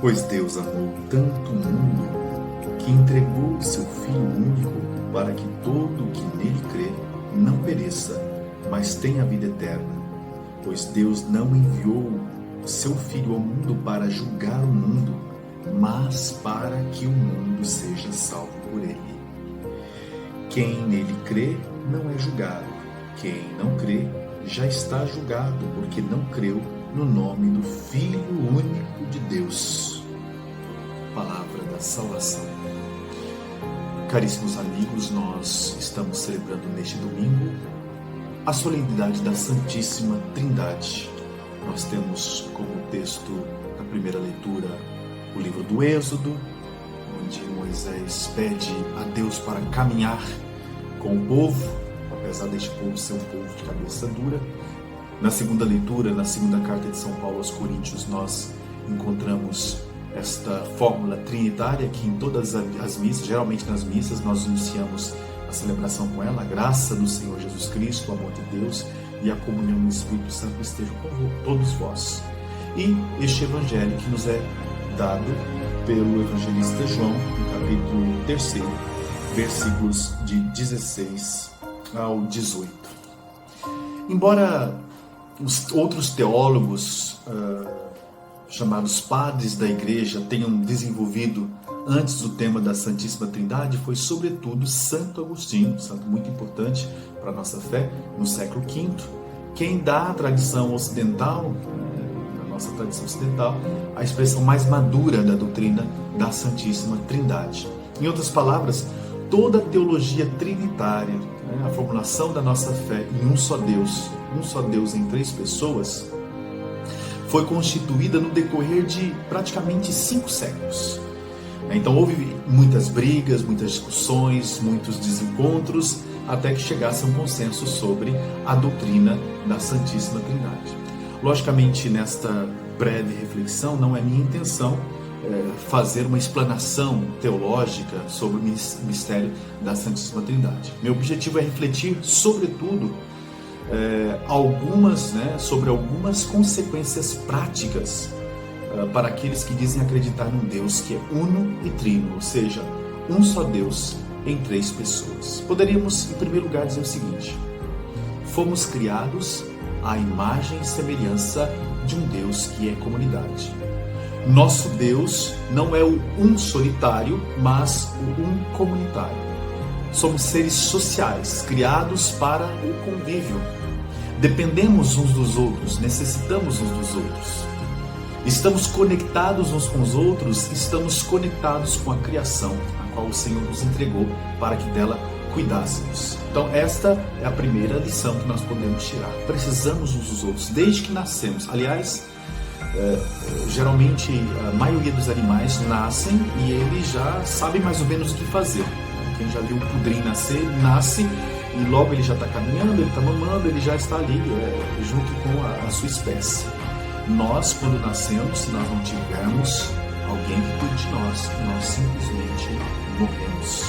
Pois Deus amou tanto o mundo que entregou o seu Filho único para que todo o que nele crê não pereça, mas tenha a vida eterna. Pois Deus não enviou o seu Filho ao mundo para julgar o mundo, mas para que o mundo seja salvo por ele. Quem nele crê não é julgado. Quem não crê já está julgado, porque não creu no nome do Filho único de Deus. Palavra da salvação. Caríssimos amigos, nós estamos celebrando neste domingo a solenidade da Santíssima Trindade. Nós temos como texto da primeira leitura o livro do Êxodo, onde Moisés pede a Deus para caminhar com o povo, apesar deste povo ser um povo de cabeça dura. Na segunda leitura, na segunda carta de São Paulo aos Coríntios, nós encontramos esta fórmula trinitária que em todas as missas, geralmente nas missas, nós iniciamos a celebração com ela: a graça do Senhor Jesus Cristo, o amor de Deus e a comunhão do Espírito Santo estejam com todos vós. E este evangelho que nos é dado pelo evangelista João, no capítulo 3, versículos de 16 ao 18. Embora os outros teólogos chamados padres da igreja tenham desenvolvido antes o tema da Santíssima Trindade, foi sobretudo Santo Agostinho, santo muito importante para a nossa fé, no século V, quem dá à tradição ocidental, na nossa tradição ocidental, a expressão mais madura da doutrina da Santíssima Trindade. Em outras palavras, toda a teologia trinitária, a formulação da nossa fé em um só Deus em três pessoas, foi constituída no decorrer de praticamente 5 séculos. Então houve muitas brigas, muitas discussões, muitos desencontros, até que chegasse a um consenso sobre a doutrina da Santíssima Trindade. Logicamente, nesta breve reflexão, não é minha intenção fazer uma explanação teológica sobre o mistério da Santíssima Trindade. Meu objetivo é refletir, sobretudo, sobre algumas consequências práticas para aqueles que dizem acreditar num Deus que é uno e trino, ou seja, um só Deus em 3 pessoas. Poderíamos, em primeiro lugar, dizer o seguinte: fomos criados à imagem e semelhança de um Deus que é comunidade. Nosso Deus não é o um solitário, mas o um comunitário. Somos seres sociais, criados para o convívio. Dependemos uns dos outros, necessitamos uns dos outros. Estamos conectados uns com os outros, estamos conectados com a criação, a qual o Senhor nos entregou para que dela cuidássemos. Então esta é a primeira lição que nós podemos tirar. Precisamos uns dos outros, desde que nascemos. Aliás, geralmente a maioria dos animais nascem e eles já sabem mais ou menos o que fazer. Quem já viu um pudrim nascer, ele nasce e logo ele já está caminhando, ele está mamando, ele já está ali junto com a sua espécie. Nós, quando nascemos, se nós não tivermos alguém que cuide de nós simplesmente morremos.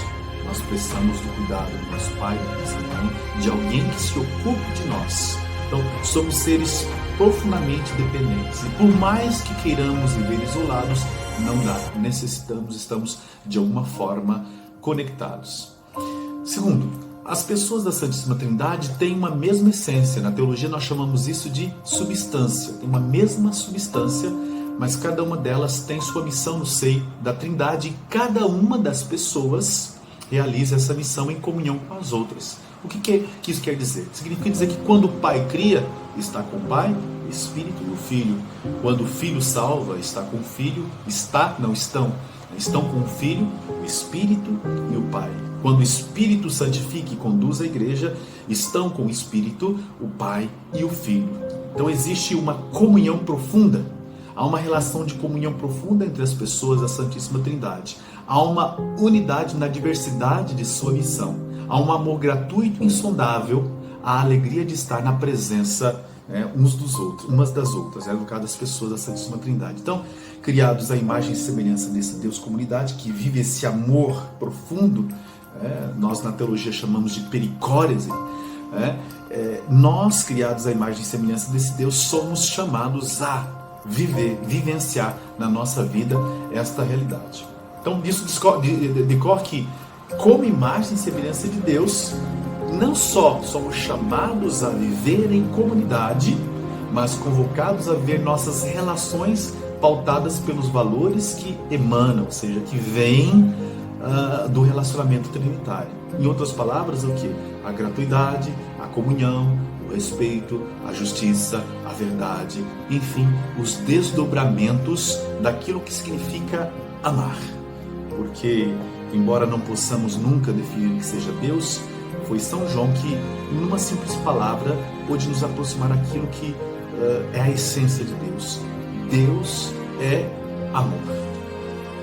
Nós precisamos do cuidado do nosso pai, da nossa mãe, de alguém que se ocupe de nós. Então, somos seres profundamente dependentes. E por mais que queiramos viver isolados, não dá. Necessitamos, estamos de alguma forma conectados. Segundo, as pessoas da Santíssima Trindade têm uma mesma essência. Na teologia nós chamamos isso de substância. Tem uma mesma substância, mas cada uma delas tem sua missão no seio da Trindade e cada uma das pessoas realiza essa missão em comunhão com as outras. O que isso quer dizer? Significa dizer que quando o Pai cria, está com o Pai, o Espírito e o Filho. Quando o Filho salva, está com o Filho, estão com o Filho, o Espírito e o Pai. Quando o Espírito santifica e conduz a igreja, estão com o Espírito, o Pai e o Filho. Então existe uma comunhão profunda. Há uma relação de comunhão profunda entre as pessoas da Santíssima Trindade. Há uma unidade na diversidade de sua missão. Há um amor gratuito e insondável, a alegria de estar na presença uns dos outros, umas das outras, no caso das pessoas da Santíssima Trindade. Então, criados à imagem e semelhança desse Deus comunidade, que vive esse amor profundo, nós na teologia chamamos de pericórese, nós, criados à imagem e semelhança desse Deus, somos chamados a vivenciar na nossa vida esta realidade. Então, disso decorre que, como imagem e semelhança de Deus, não só somos chamados a viver em comunidade, mas convocados a ver nossas relações pautadas pelos valores que emanam, ou seja, que vêm do relacionamento trinitário. Em outras palavras, o que? A gratuidade, a comunhão, o respeito, a justiça, a verdade, enfim, os desdobramentos daquilo que significa amar. Porque, embora não possamos nunca definir o que seja Deus, foi São João que, numa simples palavra, pôde nos aproximar daquilo que é a essência de Deus. Deus é amor.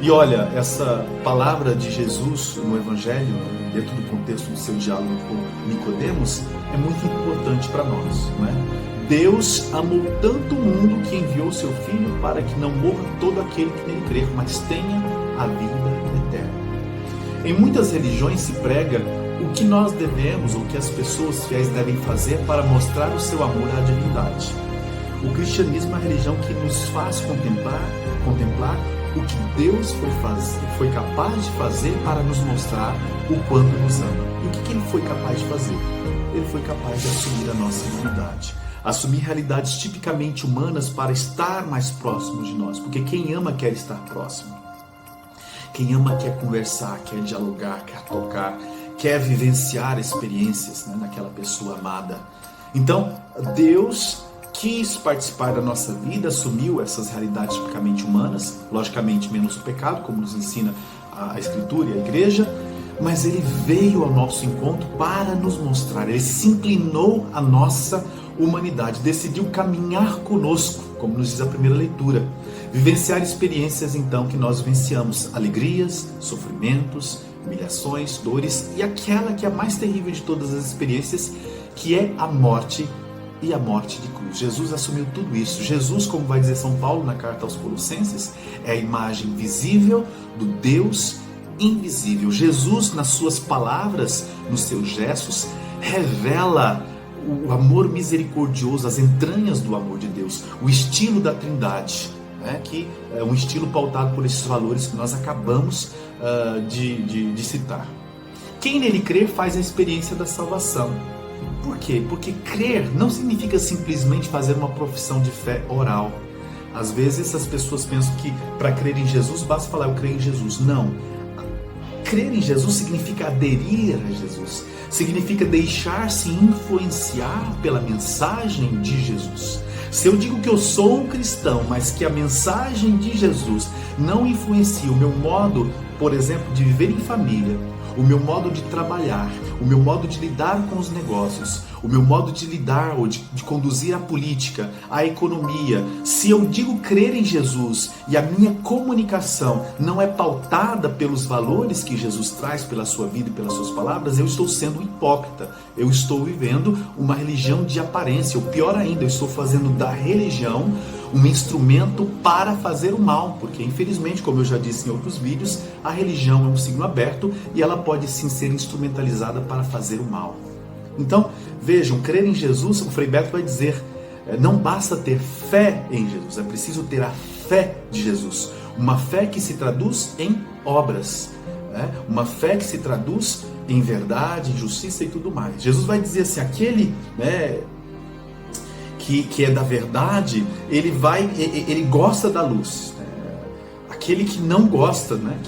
E olha, essa palavra de Jesus no Evangelho, dentro do contexto do seu diálogo com Nicodemos, é muito importante para nós, não é? Deus amou tanto o mundo que enviou seu Filho para que não morra todo aquele que nele crer, mas tenha a vida eterna. Em muitas religiões se prega o que nós devemos, ou que as pessoas fiéis devem fazer para mostrar o seu amor à divindade. O cristianismo é a religião que nos faz contemplar o que Deus foi capaz de fazer para nos mostrar o quanto nos ama. E o que ele foi capaz de fazer? Ele foi capaz de assumir a nossa humanidade, assumir realidades tipicamente humanas para estar mais próximo de nós, porque quem ama quer estar próximo. Quem ama quer conversar, quer dialogar, quer tocar, quer vivenciar experiências, né, naquela pessoa amada. Então, Deus quis participar da nossa vida, assumiu essas realidades tipicamente humanas, logicamente menos o pecado, como nos ensina a Escritura e a Igreja, mas Ele veio ao nosso encontro para nos mostrar, Ele se inclinou à nossa humanidade, decidiu caminhar conosco, como nos diz a primeira leitura, vivenciar experiências então que nós vivenciamos, alegrias, sofrimentos, humilhações, dores e aquela que é a mais terrível de todas as experiências, que é a morte e a morte de cruz. Jesus assumiu tudo isso. Jesus, como vai dizer São Paulo na carta aos Colossenses, é a imagem visível do Deus invisível. Jesus, nas suas palavras, nos seus gestos, revela o amor misericordioso, as entranhas do amor de Deus, o estilo da Trindade, né, que é um estilo pautado por esses valores que nós acabamos de citar. Quem nele crê faz a experiência da salvação. Por quê? Porque crer não significa simplesmente fazer uma profissão de fé oral. Às vezes as pessoas pensam que para crer em Jesus basta falar eu creio em Jesus. Não. Crer em Jesus significa aderir a Jesus. Significa deixar-se influenciar pela mensagem de Jesus. Se eu digo que eu sou um cristão, mas que a mensagem de Jesus não influencia o meu modo, por exemplo, de viver em família, o meu modo de trabalhar, o meu modo de lidar com os negócios, o meu modo de lidar ou de conduzir a política, a economia, se eu digo crer em Jesus e a minha comunicação não é pautada pelos valores que Jesus traz pela sua vida e pelas suas palavras, eu estou sendo hipócrita, eu estou vivendo uma religião de aparência, ou pior ainda, eu estou fazendo da religião um instrumento para fazer o mal, porque infelizmente, como eu já disse em outros vídeos, a religião é um signo aberto e ela pode sim ser instrumentalizada para fazer o mal. Então, vejam, crer em Jesus, o Frei Beto vai dizer, não basta ter fé em Jesus, é preciso ter a fé de Jesus, uma fé que se traduz em obras, né? Uma fé que se traduz em verdade, em justiça e tudo mais. Jesus vai dizer assim, aquele, né, que é da verdade, ele gosta da luz. Aquele que não gosta, né,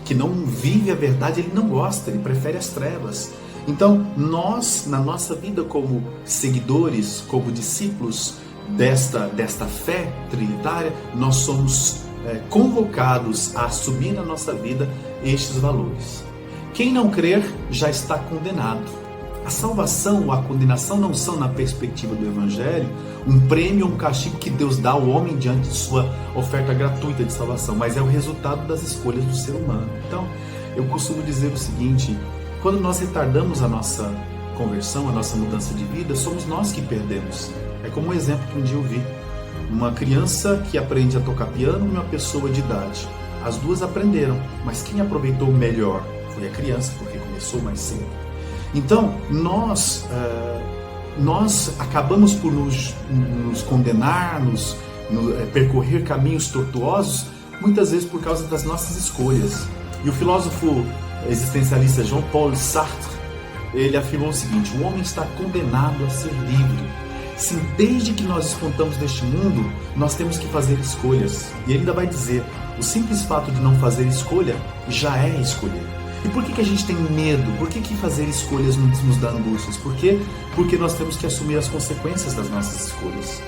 que não vive a verdade, ele não gosta, ele prefere as trevas. Então, nós, na nossa vida como seguidores, como discípulos desta fé trinitária, nós somos convocados a assumir na nossa vida estes valores. Quem não crer já está condenado. A salvação ou a condenação não são, na perspectiva do Evangelho, um prêmio ou um castigo que Deus dá ao homem diante de sua oferta gratuita de salvação, mas é o resultado das escolhas do ser humano. Então, eu costumo dizer o seguinte, quando nós retardamos a nossa conversão, a nossa mudança de vida, somos nós que perdemos. É como um exemplo que um dia eu vi. Uma criança que aprende a tocar piano e uma pessoa de idade. As duas aprenderam, mas quem aproveitou melhor foi a criança, porque começou mais cedo. Então, nós acabamos por nos condenar, percorrer caminhos tortuosos, muitas vezes por causa das nossas escolhas. E o filósofo existencialista Jean-Paul Sartre, ele afirmou o seguinte: o homem está condenado a ser livre. Sim, desde que nós despontamos neste mundo, nós temos que fazer escolhas. E ele ainda vai dizer, o simples fato de não fazer escolha já é escolher. E por que a gente tem medo? Por que fazer escolhas nos dá angústias? Por quê? Porque nós temos que assumir as consequências das nossas escolhas.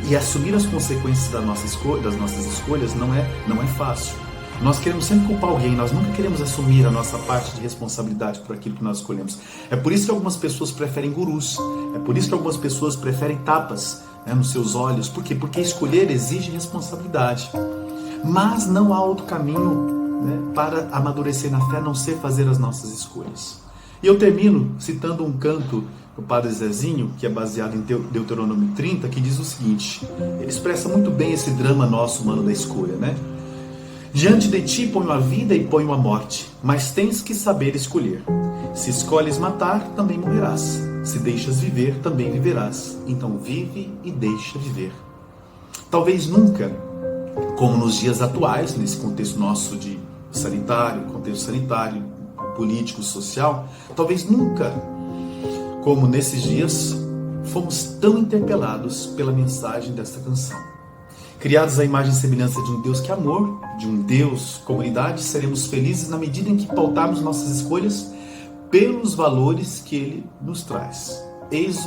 E assumir as consequências das nossas escolhas não é fácil. Nós queremos sempre culpar alguém, nós nunca queremos assumir a nossa parte de responsabilidade por aquilo que nós escolhemos. É por isso que algumas pessoas preferem gurus, é por isso que algumas pessoas preferem tapas, né, nos seus olhos. Por quê? Porque escolher exige responsabilidade. Mas não há outro caminho, né, para amadurecer na fé a não ser fazer as nossas escolhas. E eu termino citando um canto do Padre Zezinho, que é baseado em Deuteronômio 30, que diz o seguinte, ele expressa muito bem esse drama nosso humano da escolha, né? Diante de ti ponho a vida e ponho a morte, mas tens que saber escolher. Se escolhes matar, também morrerás. Se deixas viver, também viverás. Então vive e deixa viver. Talvez nunca, como nos dias atuais, nesse contexto nosso de contexto sanitário, político, social, talvez nunca, como nesses dias, fomos tão interpelados pela mensagem desta canção. Criados à imagem e semelhança de um Deus que é amor, de um Deus comunidade, seremos felizes na medida em que pautarmos nossas escolhas pelos valores que Ele nos traz. Eis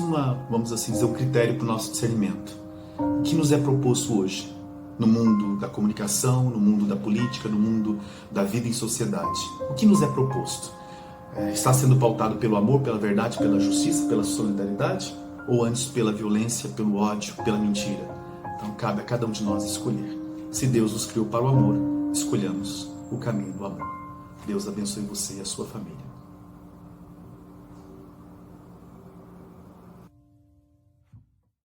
vamos assim dizer, um critério para o nosso discernimento. O que nos é proposto hoje, no mundo da comunicação, no mundo da política, no mundo da vida em sociedade? O que nos é proposto? Está sendo pautado pelo amor, pela verdade, pela justiça, pela solidariedade? Ou antes pela violência, pelo ódio, pela mentira? Então cabe a cada um de nós escolher. Se Deus nos criou para o amor, escolhamos o caminho do amor. Deus abençoe você e a sua família.